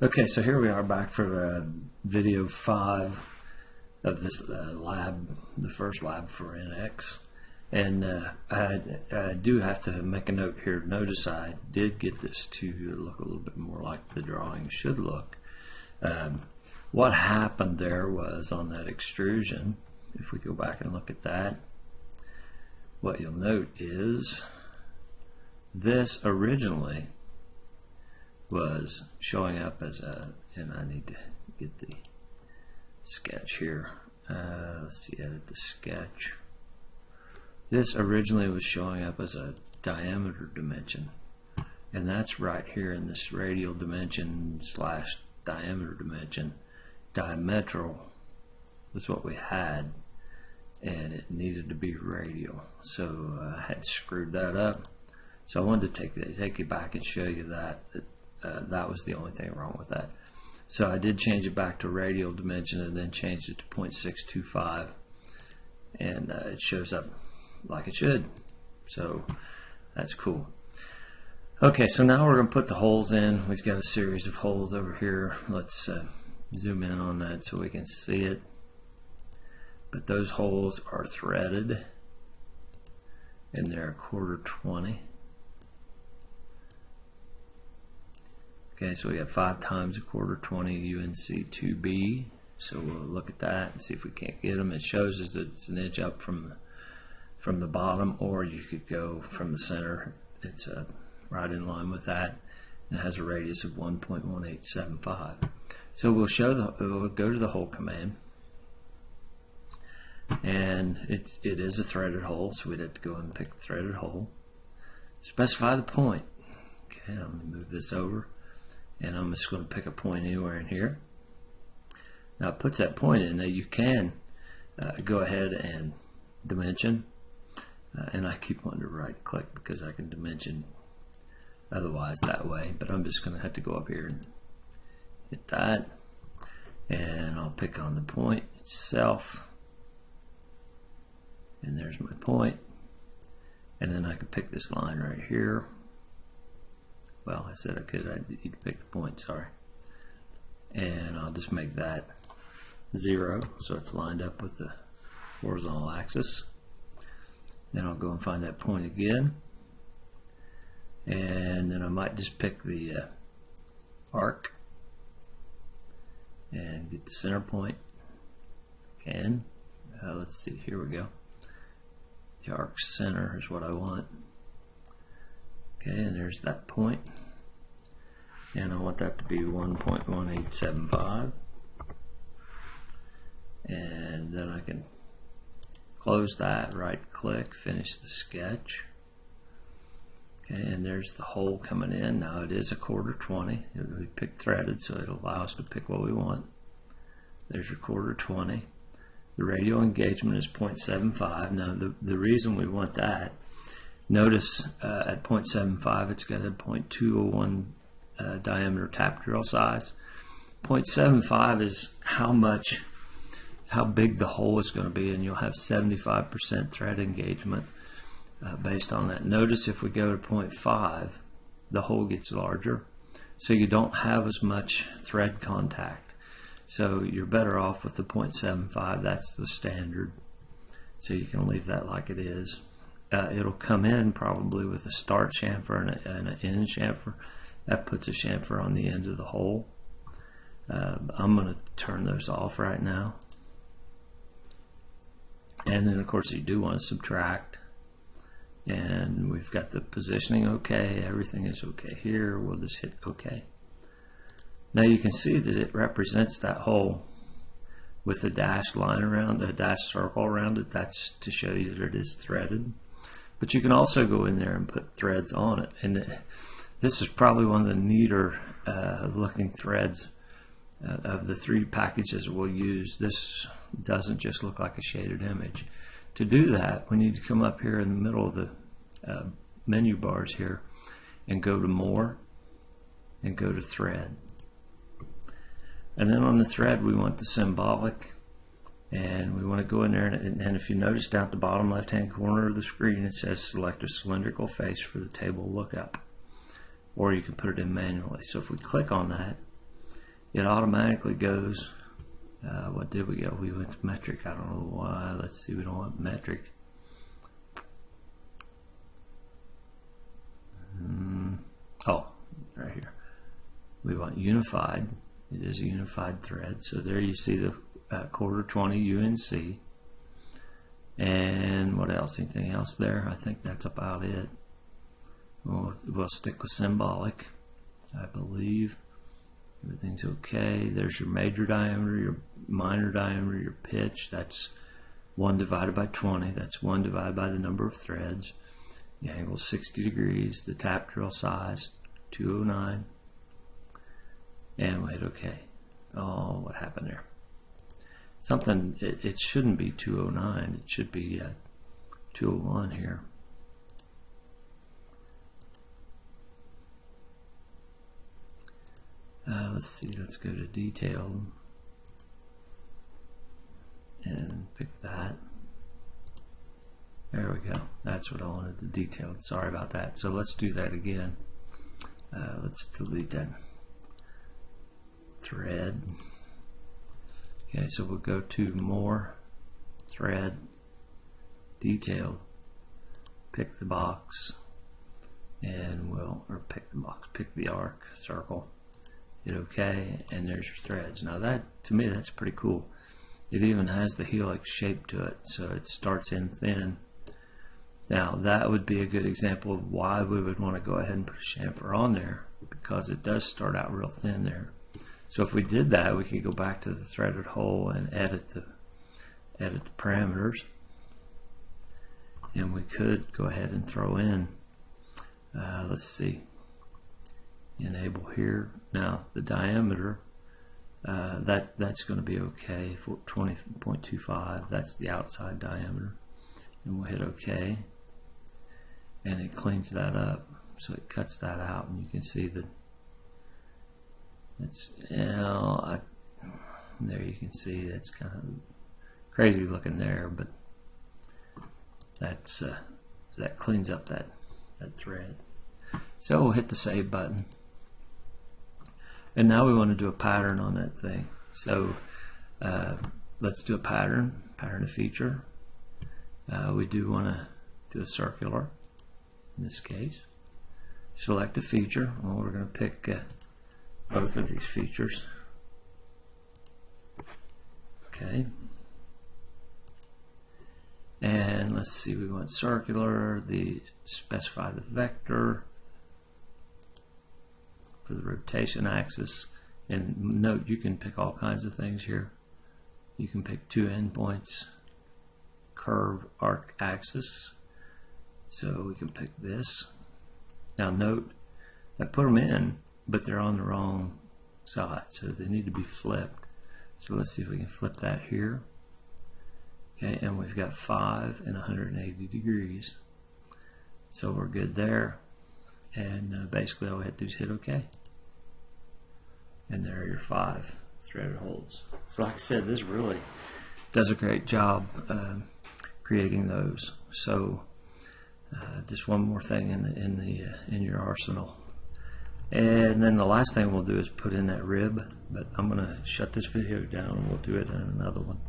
Okay, so here we are back for video 5 of this lab, the first lab for NX. And I do have to make a note here. Notice I did get this to look a little bit more like the drawing should look. What happened there was on that extrusion, if we go back and look at that, what you'll note is this originally was showing up as a, and I need to get the sketch here. Let's see, edit the sketch. This originally was showing up as a diameter dimension, and that's right here in this radial dimension slash diameter dimension. Diametral was what we had, and it needed to be radial, so I had screwed that up. So I wanted to take you back and show you that that was the only thing wrong with that. So I did change it back to radial dimension and then changed it to 0.625, and it shows up like it should. So that's cool. Okay, so now we're going to put the holes in. We've got a series of holes over here. Let's zoom in on that so we can see it. But those holes are threaded, and they're 1/4-20. Okay, so we got 5 times 1/4-20 UNC 2B. So we'll look at that and see if we can't get them. It shows us that it's an inch up from the bottom, or you could go from the center. It's right in line with that. And it has a radius of 1.1875. So we'll go to the hole command, and it is a threaded hole, so we'd have to go and pick the threaded hole. Specify the point. Okay, I'm going to move this over, and I'm just going to pick a point anywhere in here. Now it puts that point in. Now you can go ahead and dimension, and I keep wanting to right click because I can dimension otherwise that way, but I'm just going to have to go up here and hit that, and I'll pick on the point itself, and there's my point, and then I can pick this line right here. Well, I said I could. I need to pick the point, sorry. And I'll just make that 0 so it's lined up with the horizontal axis. Then I'll go and find that point again, and then I might just pick the arc and get the center point. Again, let's see, here we go. The arc center is what I want. Okay, and there's that point, and I want that to be 1.1875, and then I can close that, right click, finish the sketch. Okay, and there's the hole coming in. Now it is 1/4-20. We picked threaded, so it'll allow us to pick what we want. There's your 1/4-20. The radial engagement is 0.75. Now the reason we want that, notice at 0.75 it's got a 0.201 diameter tap drill size. 0.75 is how big the hole is going to be, and you'll have 75% thread engagement based on that. Notice if we go to 0.5, the hole gets larger, so you don't have as much thread contact. So you're better off with the 0.75. That's the standard. So you can leave that like it is. It'll come in probably with a start chamfer and an end chamfer. That puts a chamfer on the end of the hole. I'm going to turn those off right now. And then of course you do want to subtract, and we've got the positioning okay, everything is okay here. We'll just hit OK. Now you can see that it represents that hole with a dashed line around, a dashed circle around it. That's to show you that it is threaded. But you can also go in there and put threads on it, and this is probably one of the neater looking threads of the 3 packages we'll use. This doesn't just look like a shaded image. To do that, we need to come up here in the middle of the menu bars here and go to More and go to Thread. And then on the thread we want the symbolic, and we want to go in there, and if you notice down at the bottom left hand corner of the screen it says select a cylindrical face for the table lookup, or you can put it in manually. So if we click on that, it automatically goes. What did we go? We went to metric. I don't know why. Let's see. We don't want metric. Oh, right here. We want unified. It is a unified thread. So there you see the quarter 20 UNC. And what else? Anything else there? I think that's about it. We'll stick with symbolic. I believe everything's okay. There's your major diameter, your minor diameter, your pitch. That's 1 divided by 20. That's 1 divided by the number of threads. The angle is 60 degrees. The tap drill size 209. And we hit OK. Oh, what happened there? Something, it shouldn't be 209. It should be 201 here. Let's see, let's go to detail and pick that. There we go. That's what I wanted to detail. Sorry about that. So let's do that again. Let's delete that thread. Okay, so we'll go to more, thread, detail, pick the box, and pick the arc, circle, hit OK, and there's your threads. Now that, to me, that's pretty cool. It even has the helix shape to it, so it starts in thin. Now that would be a good example of why we would want to go ahead and put a chamfer on there, because it does start out real thin there. So if we did that, we could go back to the threaded hole and edit the parameters, and we could go ahead and throw in, let's see, enable here. Now the diameter, that's going to be okay for 20.25. That's the outside diameter, and we'll hit OK, and it cleans that up, so it cuts that out, and you can see that. It's, there you can see that's kind of crazy looking there, but that's that cleans up that thread. So we'll hit the save button, and now we want to do a pattern on that thing. So let's do a pattern to feature. We do want to do a circular in this case. Select a feature. Well, we're going to pick both of these features. Okay. And let's see, we want circular, specify the vector for the rotation axis. And note, you can pick all kinds of things here. You can pick 2 endpoints, curve, arc, axis. So we can pick this. Now note, I put them in, but they're on the wrong side, so they need to be flipped. So let's see if we can flip that here. Okay, and we've got 5 and 180 degrees. So we're good there. And basically all we have to do is hit OK. And there are your 5 threaded holes. So like I said, this really does a great job creating those. So just one more thing in your arsenal. And then the last thing we'll do is put in that rib, but I'm going to shut this video down and we'll do it in another one.